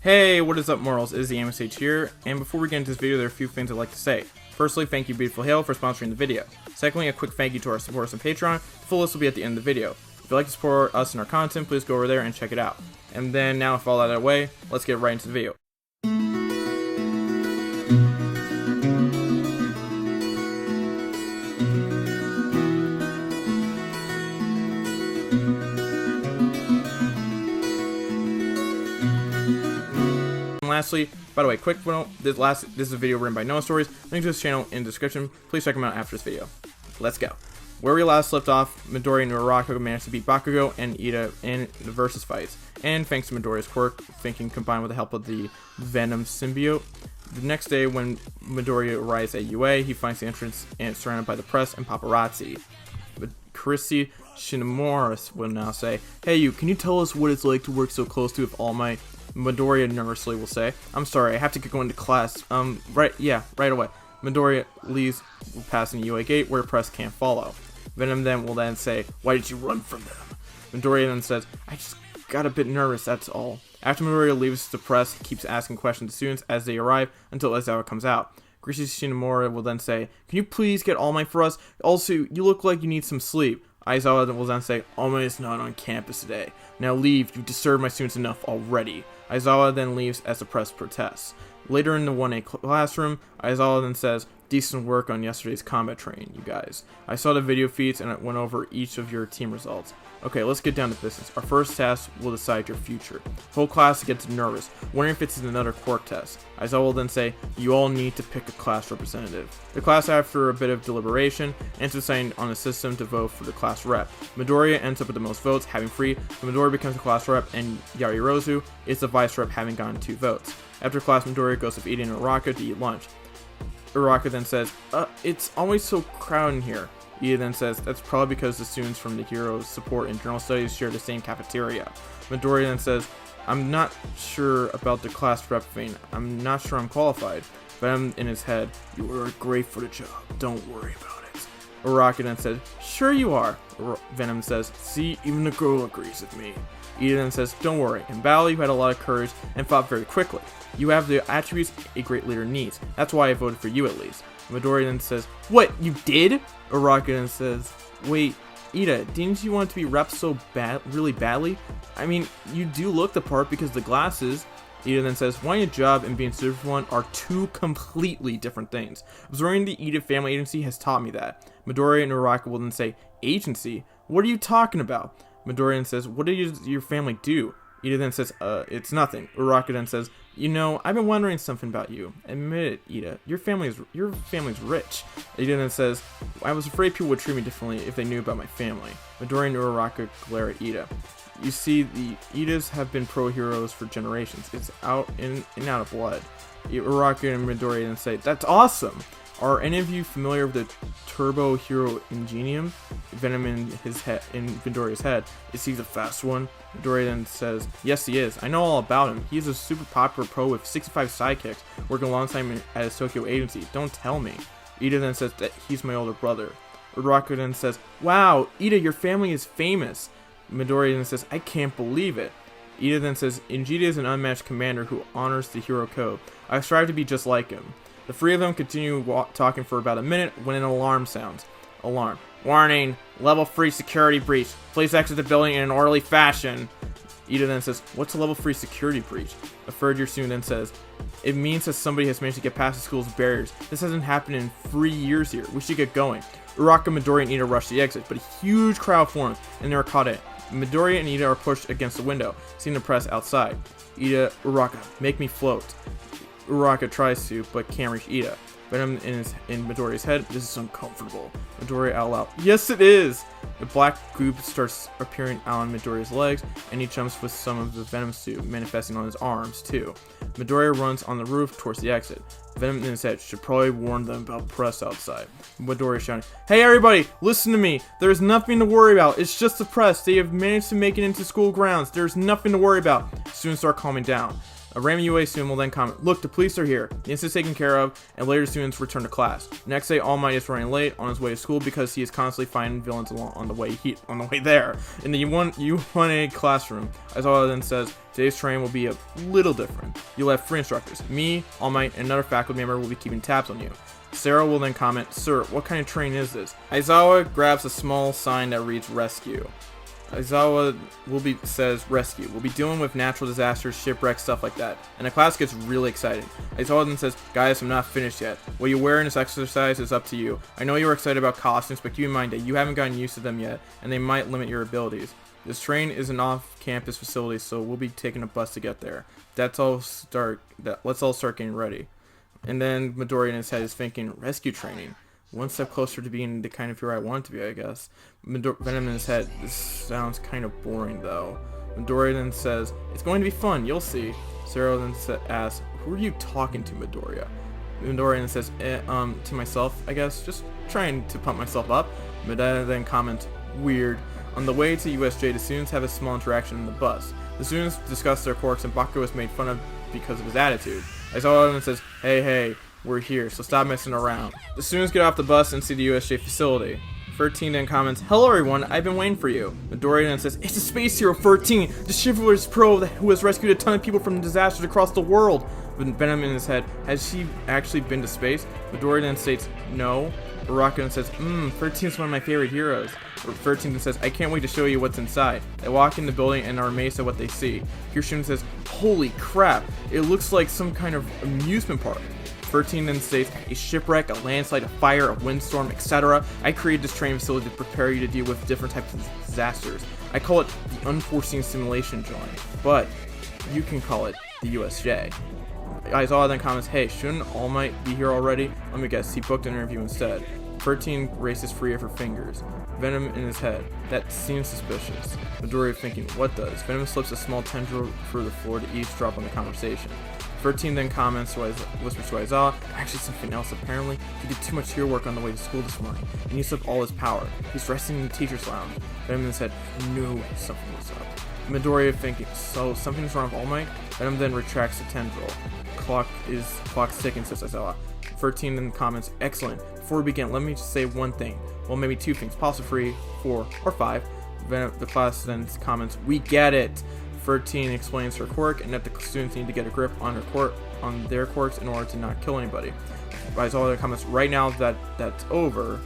Hey, what is up, mortals? It is the AmSH here, and before we get into this video, there are a few things I'd like to say. Firstly, thank you Beautiful Hail for sponsoring the video. Secondly, a quick thank you to our supporters on Patreon. The full list will be at the end of the video. If you'd like to support us and our content, please go over there and check it out. And then now, with all that out of the way, let's get right into the video. Lastly, by the way, quick note, this is a video written by Noah Stories. Link to his channel in the description. Please check him out after this video. Let's go. Where we last left off, Midoriya and Uraraka managed to beat Bakugo and Ida in the versus fights, and thanks to Midoriya's quirk, thinking combined with the help of the Venom symbiote. The next day, when Midoriya arrives at UA, he finds the entrance and surrounded by the press and paparazzi. But Chrissy Shinomura will now say, "Hey you, can you tell us what it's like to work so closely with All Might?" Midoriya nervously will say, "I'm sorry, I have to get going to class. Right away." Midoriya leaves passing the UA gate where press can't follow. Venom then will say, "Why did you run from them?" Midoriya then says, "I just got a bit nervous, that's all." After Midoriya leaves the press, he keeps asking questions to students as they arrive until Aizawa comes out. Grishi Shinomura will then say, "Can you please get All Might for us? Also, you look like you need some sleep." Aizawa will then say, "All Might is not on campus today. Now leave, you disturbed my students enough already." Aizawa then leaves as the press protests. Later in the 1A classroom, Aizawa then says, "Decent work on yesterday's combat training, you guys. I saw the video feeds and it went over each of your team results. Okay, let's get down to business. Our first task will decide your future." The whole class gets nervous, wondering if it's another quirk test. Aizawa will then say, "You all need to pick a class representative." The class, after a bit of deliberation, ends up deciding on a system to vote for the class rep. Midoriya ends up with the most votes, having 3, so Midoriya becomes the class rep, and Yaoyorozu is the vice rep, having gotten 2 votes. After class, Midoriya goes with Ida and Uraraka to eat lunch. Uraraka then says, "It's always so crowded in here." Ida then says, "That's probably because the students from the Heroes Support and General Studies share the same cafeteria." Midoriya then says, "I'm not sure about the class rep thing. I'm not sure I'm qualified." Venom in his head, "You are great for the job. Don't worry about it." Uraraka then says, "Sure you are." Venom says, "See, even the girl agrees with me." Ida then says, "Don't worry. In battle, you had a lot of courage and fought very quickly. You have the attributes a great leader needs. That's why I voted for you at least." Midoriya then says, "What, you did?" Uraraka then says, "Wait, Ida, didn't you want to be rep so really badly? I mean, you do look the part because the glasses." Ida then says, "Wanting a job and being suited for one are 2 completely different things. Observing the Ida family agency has taught me that." Midoriya and Uraraka will then say, "Agency? What are you talking about?" Midoriya then says, "What does your family do?" Ida then says, "It's nothing." Uraraka then says, "You know, I've been wondering something about you. Admit it, Ida. Your family's rich." Ida then says, "I was afraid people would treat me differently if they knew about my family." Midoriya and Uraraka glare at Ida. You see, the Idas have been pro-heroes for generations. It's out and out of blood. Uraraka and Midoriya then say, "That's awesome. Are any of you familiar with the Turbo Hero Ingenium?" Venom in Midoriya's head, "Is he the fast one?" Midoriya then says, "Yes, he is. I know all about him. He's a super popular pro with 65 sidekicks, working alongside him at his Tokyo agency. Don't tell me." Ida then says that he's my older brother. Uraraka then says, "Wow, Ida, your family is famous." Midoriya then says, "I can't believe it." Ida then says, "Ingida is an unmatched commander who honors the hero code. I strive to be just like him." The 3 of them continue talking for about a minute when an alarm sounds. Alarm. "Warning! Level 3 security breach. Please exit the building in an orderly fashion." Ida then says, "What's a level 3 security breach?" A 3rd-year student then says, "It means that somebody has managed to get past the school's barriers. This hasn't happened in 3 years here. We should get going." Uraraka, Midoriya, and Ida rush the exit, but a huge crowd forms, and they are caught in. Midoriya and Ida are pushed against the window, seeing the press outside. Ida, "Uraraka, make me float." Uraraka tries to, but can't reach Ida. Venom in Midoriya's head, "This is uncomfortable." Midoriya out loud, "Yes it is!" The black goop starts appearing on Midoriya's legs, and he jumps with some of the Venom suit manifesting on his arms too. Midoriya runs on the roof towards the exit. Venom in his head, "Should probably warn them about press outside." Midoriya shouting, "Hey everybody, listen to me. There's nothing to worry about. It's just the press. They have managed to make it into school grounds. There's nothing to worry about." Students start calming down. A random UA student will then comment, "Look, the police are here." The incident is taken care of, and later students return to class. Next day, All Might is running late on his way to school because he is constantly finding villains along on the way there. In the U1A classroom, Aizawa then says, "Today's training will be a little different. You'll have 3 instructors. Me, All Might, and another faculty member will be keeping tabs on you." Sarah will then comment, "Sir, what kind of training is this?" Aizawa grabs a small sign that reads "Rescue." Aizawa says, "Rescue. We'll be dealing with natural disasters, shipwrecks, stuff like that." And the class gets really excited. Aizawa then says, "Guys, I'm not finished yet. What you wear in this exercise is up to you. I know you were excited about costumes, but keep in mind that you haven't gotten used to them yet, and they might limit your abilities. This train is an off-campus facility, so we'll be taking a bus to get there. Let's all start getting ready." And then Midori in his head is thinking, rescue training. One step closer to being the kind of hero I want to be, I guess. Venom in his head, this sounds kind of boring though. Midori then says, "It's going to be fun, you'll see." Sarah then asks, "Who are you talking to, Midoriya?" Midori then says, to myself, I guess, just trying to pump myself up." Midoriya then comments, "Weird." On the way to USJ, the students have a small interaction in the bus. The students discuss their quirks, and Bakugo is made fun of because of his attitude. Aizawa then says, Hey, we're here, so stop messing around." The students get off the bus and see the USJ facility. 13 then comments, "Hello everyone, I've been waiting for you." Midori then says, "It's a space hero, 13, the chivalrous pro who has rescued a ton of people from disasters across the world." With Venom in his head, has she actually been to space? Midori then states, "No." Baraka then says, 13 is one of my favorite heroes." 13 then says, "I can't wait to show you what's inside." They walk in the building and are amazed at what they see. Kirishima says, "Holy crap, it looks like some kind of amusement park." 13 then states, "A shipwreck, a landslide, a fire, a windstorm, etc. I created this training facility to prepare you to deal with different types of disasters. I call it the unforeseen simulation joint, but you can call it the USJ." Aizawa then comments, "Hey, shouldn't All Might be here already? Let me guess, he booked an interview instead." 13 races free of her fingers. Venom in his head, "That seems suspicious." Midori thinking, "What does?" Venom slips a small tendril through the floor to eavesdrop on the conversation. 13 then comments, whispers to Aizawa, "Actually something else, apparently. He did too much hero work on the way to school this morning, and used up all his power. He's resting in the teacher's lounge." Venom in his head, knew something was up. Midori thinking, "So something's wrong with All Might?" Venom then retracts the tendril. Clock's ticking, says Aizawa. 13 then comments, "Excellent. Before we begin, let me just say one thing. Well, maybe 2 things, possibly 3, 4, or 5. The class then comments, "We get it." 13 explains her quirk and that the students need to get a grip on their quirks in order to not kill anybody. Aizawa comments, "Right now that's over."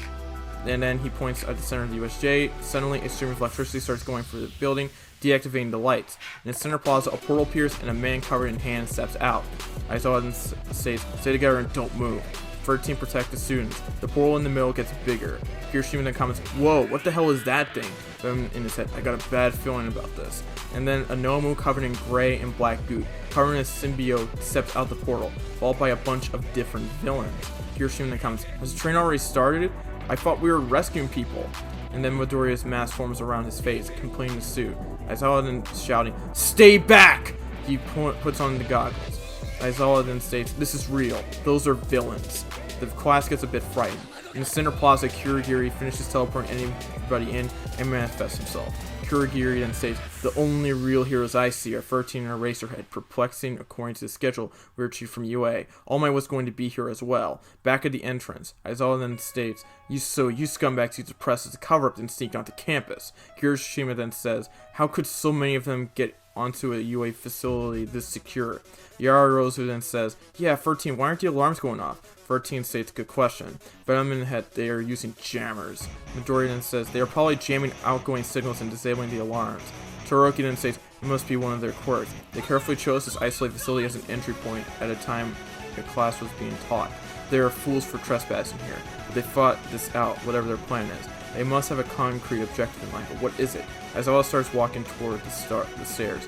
And then he points at the center of the USJ. Suddenly, a stream of electricity starts going through the building, deactivating the lights. In the center plaza, a portal appears and a man covered in hands steps out. Aizawa then says, "Stay together and don't move." 13 protect the students. The portal in the middle gets bigger. Kirishima then comments, "Whoa, what the hell is that thing?" Then in his head, "I got a bad feeling about this." And then a Nomu covered in gray and black goo, covered in a symbiote, steps out the portal, followed by a bunch of different villains. Kirishima then comments, "Has the train already started? I thought we were rescuing people." And then Midoriya's mask forms around his face, completing the suit. Aizawa then shouting, "Stay back!" He puts on the goggles. Aizawa then states, "This is real. Those are villains." The class gets a bit frightened. In the center plaza, Kurogiri finishes teleporting anybody in and manifests himself. Kurogiri then states, "The only real heroes I see are 13 and Eraserhead, perplexing according to the schedule we retrieved from UA. All Might was going to be here as well." Back at the entrance, Aizawa then states, you scumbags used the press as a cover-up and sneaked onto campus." Kirishima then says, "How could so many of them get onto a UA facility this secure?" Yararozu then says, "Yeah, 13, why aren't the alarms going off?" 13 states, "Good question." Venom in the head, "They are using jammers." Midori then says, "They are probably jamming outgoing signals and disabling the alarms." Todoroki then says, "It must be one of their quirks. They carefully chose this isolated facility as an entry point at a time the class was being taught. They are fools for trespassing here, but they fought this out, whatever their plan is. They must have a concrete objective in mind, but what is it?" Aizawa starts walking toward the stairs.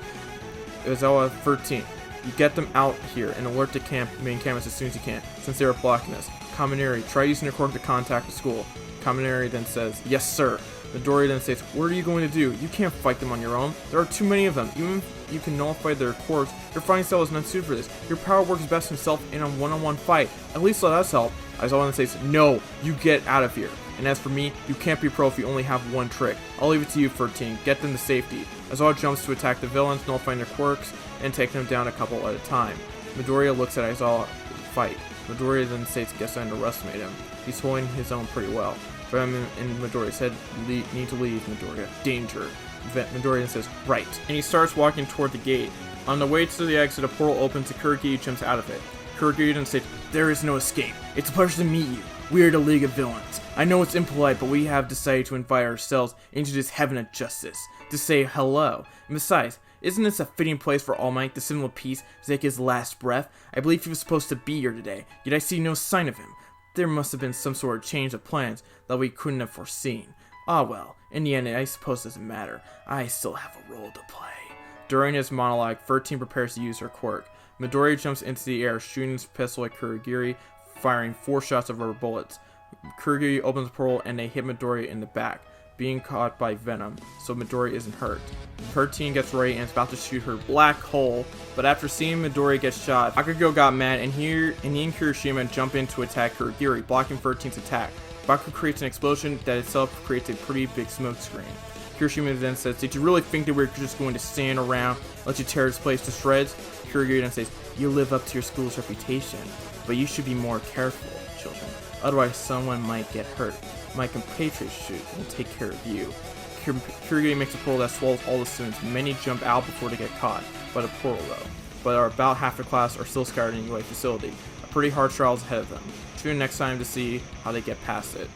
Aizawa, 13. "You get them out here and alert the main campus as soon as you can, since they are blocking us. Kaminari, try using your quirk to contact the school." Kaminari then says, "Yes, sir." Midori then states, "What are you going to do? You can't fight them on your own. There are too many of them. Even if you can nullify their quirks, your fighting style is not suited for this. Your power works best himself in a one-on-one fight. At least let us help." Aizawa then says, "No, you get out of here. And as for me, you can't be pro if you only have one trick. I'll leave it to you, 13. Get them to safety." Aizawa jumps to attack the villains, nullifying their quirks. and taking him down a couple at a time. Midoriya looks at Aizawa fight. Midoriya then states, "Guess I underestimated him. He's holding his own pretty well." Venom and Midoriya said, "Need to leave, Midoriya. Danger." Midoriya then says, "Right." And he starts walking toward the gate. On the way to the exit, a portal opens and Kurogiri jumps out of it. Kurogiri then states, "There is no escape. It's a pleasure to meet you. We are the League of Villains. I know it's impolite, but we have decided to invite ourselves into this heaven of justice, to say hello. And besides, isn't this a fitting place for All Might, the symbol of peace, to take his last breath? I believe he was supposed to be here today, yet I see no sign of him. There must have been some sort of change of plans that we couldn't have foreseen. Ah well, in the end, I suppose it doesn't matter. I still have a role to play." During his monologue, 13 prepares to use her quirk. Midoriya jumps into the air, shooting his pistol at Kurogiri, firing 4 shots of rubber bullets. Kurogiri opens the portal and they hit Midoriya in the back, being caught by Venom, so Midoriya isn't hurt. 13 gets ready and is about to shoot her black hole, but after seeing Midoriya get shot, Bakugo got mad and he and Kirishima jump in to attack Kurogiri, blocking 13's attack. Bakugo creates an explosion that itself creates a pretty big smoke screen. Kirishima then says, "Did you really think that we were just going to stand around, let you tear this place to shreds?" Kurogiri then says, "You live up to your school's reputation, but you should be more careful, children. Otherwise someone might get hurt. My compatriots will take care of you." Kurogiri makes a portal that swallows all the students. Many jump out before they get caught by the portal though, but about half the class are still scattered in the UA facility. A pretty hard trial is ahead of them. Tune in next time to see how they get past it.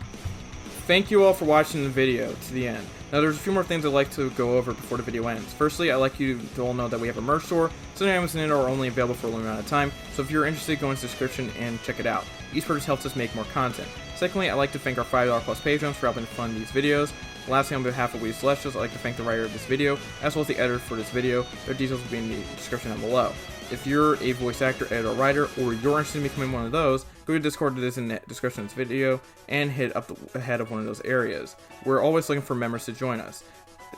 Thank you all for watching the video to the end. Now there's a few more things I'd like to go over before the video ends. Firstly, I'd like you to all know that we have a merch store. Some items in it are only available for a limited amount of time, so if you're interested, go into the description and check it out. Each purchase helps us make more content. Secondly, I'd like to thank our $5 plus patrons for helping to fund these videos. Lastly, on behalf of We Celestials, I'd like to thank the writer of this video, as well as the editor for this video. Their details will be in the description down below. If you're a voice actor, editor, or writer, or you're interested in becoming one of those, go to Discord, that is in the description of this video, and hit up the head of one of those areas. We're always looking for members to join us.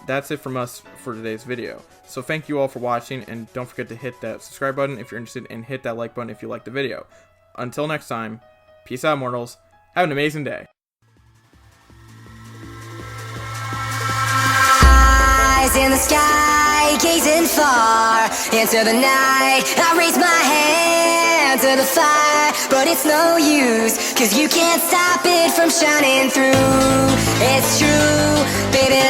That's it from us for today's video. So thank you all for watching, and don't forget to hit that subscribe button if you're interested, and hit that like button if you like the video. Until next time, peace out, mortals. Have an amazing day. Eyes in the sky, gazing far into the night. I raise my hand to the fire, but it's no use, 'cause you can't stop it from shining through. It's true, baby.